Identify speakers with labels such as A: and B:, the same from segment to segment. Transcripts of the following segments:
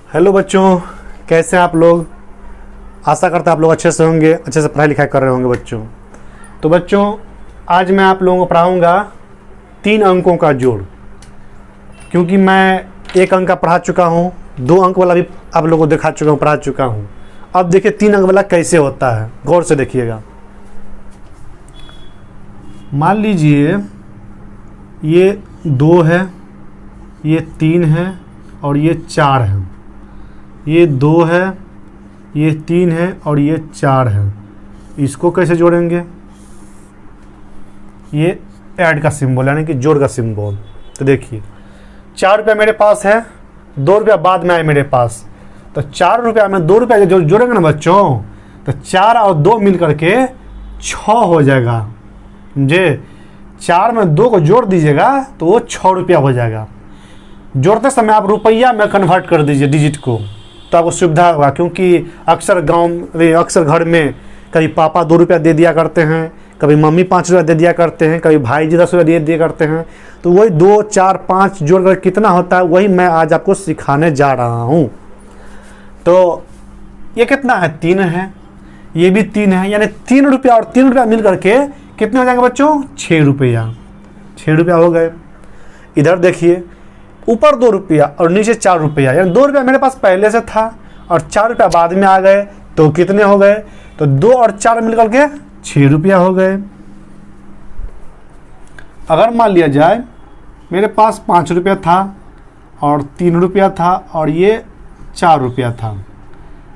A: Hello बच्चों, कैसे हैं आप लोग। आशा करता आप लोग अच्छे से होंगे, अच्छे से पढ़ाई लिखाई कर रहे होंगे बच्चों। तो बच्चों, आज मैं आप लोगों को पढ़ाऊंगा 3 अंकों का जोड़, क्योंकि मैं 1 अंक का पढ़ा चुका हूं, 2 अंक वाला भी आप लोगों को दिखा चुका हूं, पढ़ा चुका हूं। अब देखिए 3 अंक वाला कैसे होता है, गौर से देखिएगा। मान लीजिए ये 2 है, ये 3 है और ये 4 है। ये 2 है, ये 3 है और ये 4 है। इसको कैसे जोड़ेंगे? ये ऐड का सिंबल यानी कि जोड़ का सिंबल। तो देखिए 4 रुपया मेरे पास है, 2 रुपया बाद में आए मेरे पास, तो 4 रुपया में 2 रुपया जो जोड़ेंगे ना बच्चों, तो 4 और 2 मिल करके 6 हो जाएगा। समझे? 4 में 2 को जोड़ दीजिएगा तो वो 6 रुपया हो जाएगा। जोड़ते समय आप रुपया में कन्वर्ट कर दीजिए डिजिट को, तो आपको सुविधा होगा। क्योंकि अक्सर अक्सर घर में कभी पापा 2 रुपया दे दिया करते हैं, कभी मम्मी 5 रुपया दे दिया करते हैं, कभी भाई जी 10 रुपया दे दिया करते हैं। तो वही 2, 4, 5 जोड़ कर कितना होता है, वही मैं आज आपको सिखाने जा रहा हूँ। तो ये कितना है? 3 है, ये भी 3 है, यानी 3 रुपया और 3 रुपया मिल करके कितने हो जाएंगे बच्चों? 6 रुपया। 6 रुपया हो गए। इधर देखिए, ऊपर 2 रुपया और नीचे 4 रुपया, यानी 2 रुपया मेरे पास पहले से था और 4 रुपया बाद में आ गए, तो कितने हो गए? तो 2 और 4 मिलकर के 6 रुपया हो गए। अगर मान लिया जाए मेरे पास 5 रुपया था और 3 रुपया था और ये 4 रुपया था,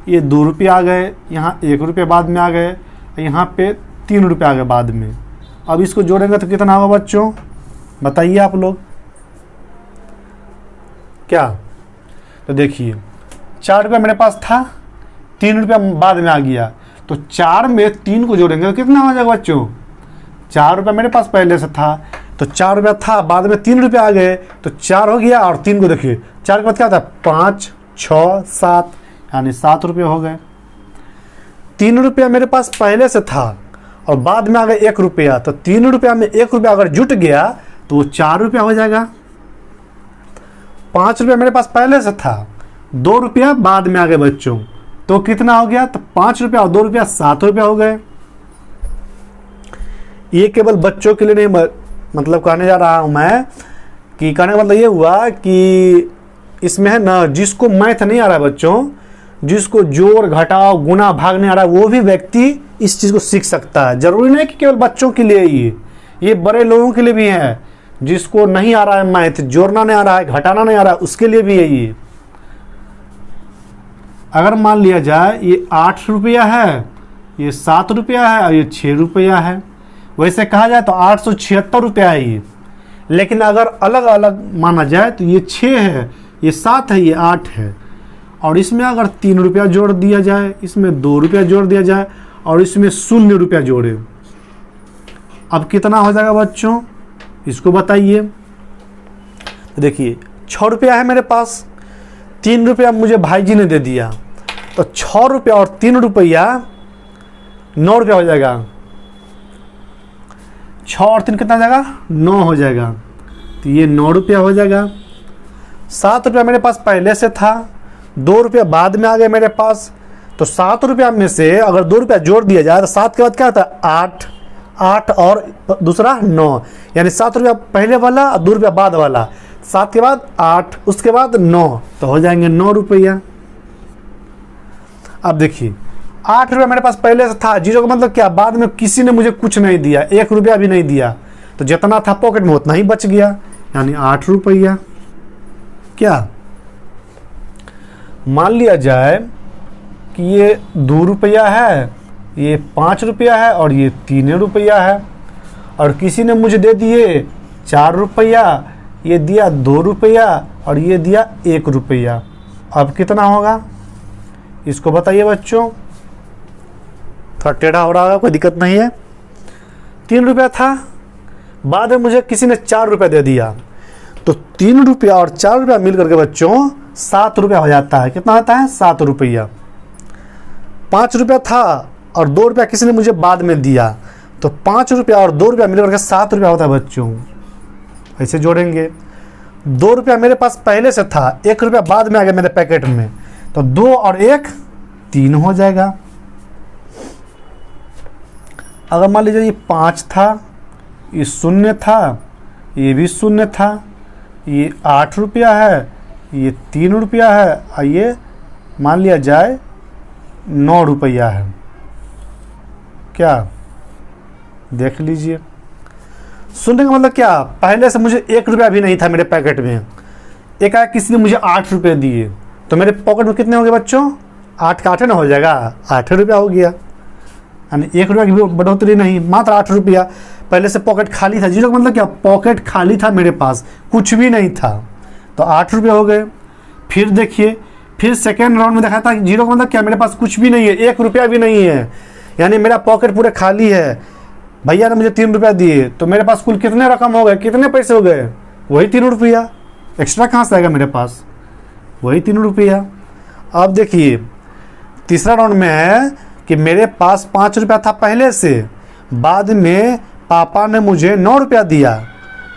A: ये 2 रुपया आ गए, यहाँ 1 रुपया बाद में आ गए, यहाँ पे 3 रुपया आ गए बाद में। अब इसको जोड़ेंगे तो कितना होगा बच्चों, बताइए आप लोग क्या? तो देखिए 4 रुपया मेरे पास था, 3 रुपया बाद में आ गया, तो 4 में 3 को जोड़ेंगे तो कितना हो जाएगा बच्चों? 4 रुपया मेरे पास पहले से था, तो 4 रुपया था, बाद में 3 रुपया आ गए, तो 4 हो गया और 3 को देखिए 4 के बाद क्या होता है? 5, 6, 7, यानी 7 रुपये हो गए। 3 रुपया मेरे पास पहले से था और बाद में आ गए 1 रुपया, तो 3 रुपया में 1 रुपया अगर जुट गया तो वो 4 रुपया हो जाएगा। 5 रुपया मेरे पास पहले से था, 2 रुपया बाद में आ गए बच्चों, तो कितना हो गया? तो 5 रुपया और 2 रुपया 7 रुपया हो गए। ये केवल बच्चों के लिए नहीं, मतलब कहने जा रहा हूं मैं कि कहने का मतलब ये हुआ कि इसमें है ना, जिसको मैथ नहीं आ रहा है बच्चों, जिसको जोड़ घटाव गुना भाग नहीं आ रहा है, वो भी व्यक्ति इस चीज़ को सीख सकता है। जरूरी नहीं कि केवल बच्चों के लिए ये बड़े लोगों के लिए भी है। जिसको नहीं आ रहा है मैथ, जोड़ना नहीं आ रहा है, घटाना नहीं आ रहा है, उसके लिए भी है ये। अगर मान लिया जाए ये 8 रुपया है, ये 7 रुपया है और ये 6 रुपया है, वैसे कहा जाए तो 876 रुपया है ये। लेकिन अगर अलग अलग माना जाए तो ये 6 है, ये 7 है, ये 8 है, और इसमें अगर 3 रुपया जोड़ दिया जाए, इसमें 2 रुपया जोड़ दिया जाए और इसमें 0 रुपया जोड़े, अब कितना हो जाएगा बच्चों? इसको बताइए। देखिए 6 रुपया है मेरे पास, 3 रुपया मुझे भाई जी ने दे दिया, तो 6 रुपया और 3 रुपया 9 रुपया हो जाएगा। 6 और 3 कितना हो जाएगा? 9 हो जाएगा, तो ये 9 रुपया हो जाएगा। 7 रुपया मेरे पास पहले से था, 2 रुपया बाद में आ गए मेरे पास, तो 7 रुपया में से अगर 2 रुपया जोड़ दिया जाए तो 7 के बाद क्या होता है? 8 और दूसरा 9, यानी 7 रुपया पहले वाला और 2 रुपया बाद वाला, 7 के बाद 8, उसके बाद 9, तो हो जाएंगे 9 रुपया। अब देखिए 8 रुपया मेरे पास पहले से था, जीरो का मतलब क्या? बाद में किसी ने मुझे कुछ नहीं दिया, 1 रुपया भी नहीं दिया, तो जितना था पॉकेट में उतना ही बच गया, यानी 8 रुपया। क्या मान लिया जाए कि ये 2 रुपया है, ये 5 रुपया है और ये 3 रुपया है, और किसी ने मुझे दे दिए 4 रुपया, ये दिया 2 रुपया और ये दिया 1 रुपया। अब कितना होगा? इसको बताइए बच्चों। थोड़ा टेढ़ा हो रहा होगा, कोई दिक्कत नहीं है। 3 रुपया था, बाद में मुझे किसी ने 4 रुपया दे दिया, तो 3 रुपया और 4 रुपया मिल करके बच्चों 7 रुपया हो जाता है। कितना होता है? 7 रुपया। 5 रुपया था और 2 रुपया किसी ने मुझे बाद में दिया, तो 5 रुपया और 2 रुपया मिलकर के 7 रुपया होता है बच्चों। ऐसे जोड़ेंगे। 2 रुपया मेरे पास पहले से था, 1 रुपया बाद में आ गया मेरे पैकेट में, तो 2 और 1 3 हो जाएगा। अगर मान लीजिए ये 5 था, ये 0 था, ये भी 0 था, ये 8 रुपया है, ये 3 रुपया है, और ये मान लिया जाए 9 रुपया है। क्या देख लीजिए, सुनने का मतलब क्या, पहले से मुझे 1 रुपया भी नहीं था मेरे पैकेट में, एक आया किसी ने मुझे 8 रुपये दिए, तो मेरे पॉकेट में कितने हो गए बच्चों? 8 का 8 ना हो जाएगा, 8 रुपया हो गया, यानी 1 रुपया की बढ़ोतरी नहीं, मात्र 8 रुपया। पहले से पॉकेट खाली था, जीरो का मतलब क्या, पॉकेट खाली था मेरे पास, कुछ भी नहीं था, तो 8 रुपये हो गए। फिर देखिए, फिर सेकेंड राउंड में देखा था जीरो का मतलब क्या, मेरे पास कुछ भी नहीं है, 1 रुपया भी नहीं है, यानी मेरा पॉकेट पूरे खाली है। भैया ने मुझे 3 रुपया दिए, तो मेरे पास कुल कितने रकम हो गए, कितने पैसे हो गए? वही 3 रुपया। एक्स्ट्रा कहाँ से आएगा मेरे पास? वही 3 रुपया। अब देखिए तीसरा राउंड में है कि मेरे पास 5 रुपया था पहले से, बाद में पापा ने मुझे 9 रुपया दिया,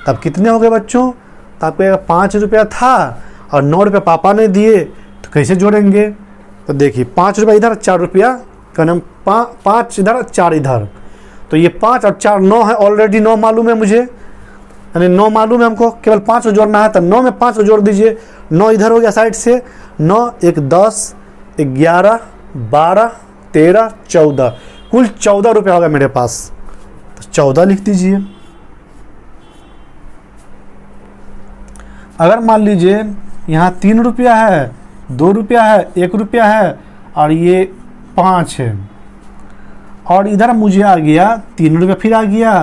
A: तब कितने हो गए बच्चों? तो आपको 5 रुपया था और 9 रुपया पापा ने दिए, तो कैसे जोड़ेंगे? तो देखिए 5 रुपया इधर, 4 रुपया का नाम, 5 इधर 4 इधर, तो ये 5 और 4 9 है, ऑलरेडी 9 मालूम है मुझे, यानी 9 मालूम है हमको, केवल 5 को जोड़ना है, तो 9 में 5 को जोड़ दीजिए, 9 इधर हो गया साइड से, 9 1 10 11 12 13 14, कुल 14 रुपया होगा मेरे पास, तो 14 लिख दीजिए। अगर मान लीजिए यहाँ 3 रुपया है, 2 रुपया है, 1 रुपया है, और ये 5 है, और इधर मुझे आ गया 3 रुपया, फिर आ गया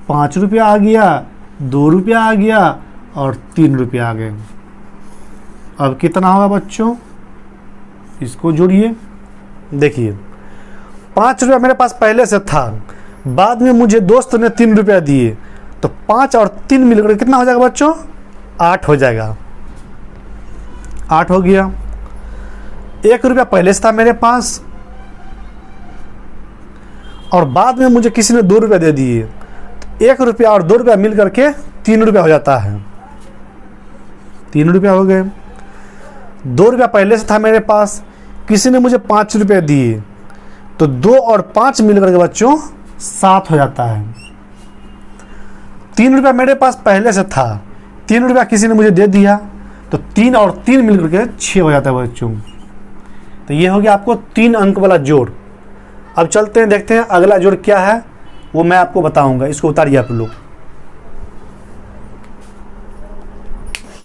A: 5 रुपया, आ गया 2 रुपया, आ गया और 3 रुपया आ गए। अब कितना होगा बच्चों? इसको जोड़िए। देखिए 5 रुपया मेरे पास पहले से था, बाद में मुझे दोस्त ने 3 रुपया दिए, तो 5 और 3 मिलकर कितना हो जाएगा बच्चों? 8 हो जाएगा। 8 हो गया। 1 रुपया पहले से था मेरे पास, और बाद में मुझे किसी ने 2 रुपया दे दिए, तो 1 रुपया और 2 रुपया मिल करके 3 रुपया हो जाता है। 3 रुपया हो गए। 2 रुपया पहले से था मेरे पास, किसी ने मुझे 5 रुपये दिए, तो 2 और 5 मिलकर के बच्चों 7 हो जाता है। 3 रुपया मेरे पास पहले से था, 3 रुपया किसी ने मुझे दे दिया, तो 3 और 3 मिलकर के 6 हो जाता है बच्चों। तो ये हो गया आपको 3 अंक वाला जोड़। अब चलते हैं, देखते हैं अगला जोड़ क्या है, वो मैं आपको बताऊंगा। इसको उतारिए आप लोग।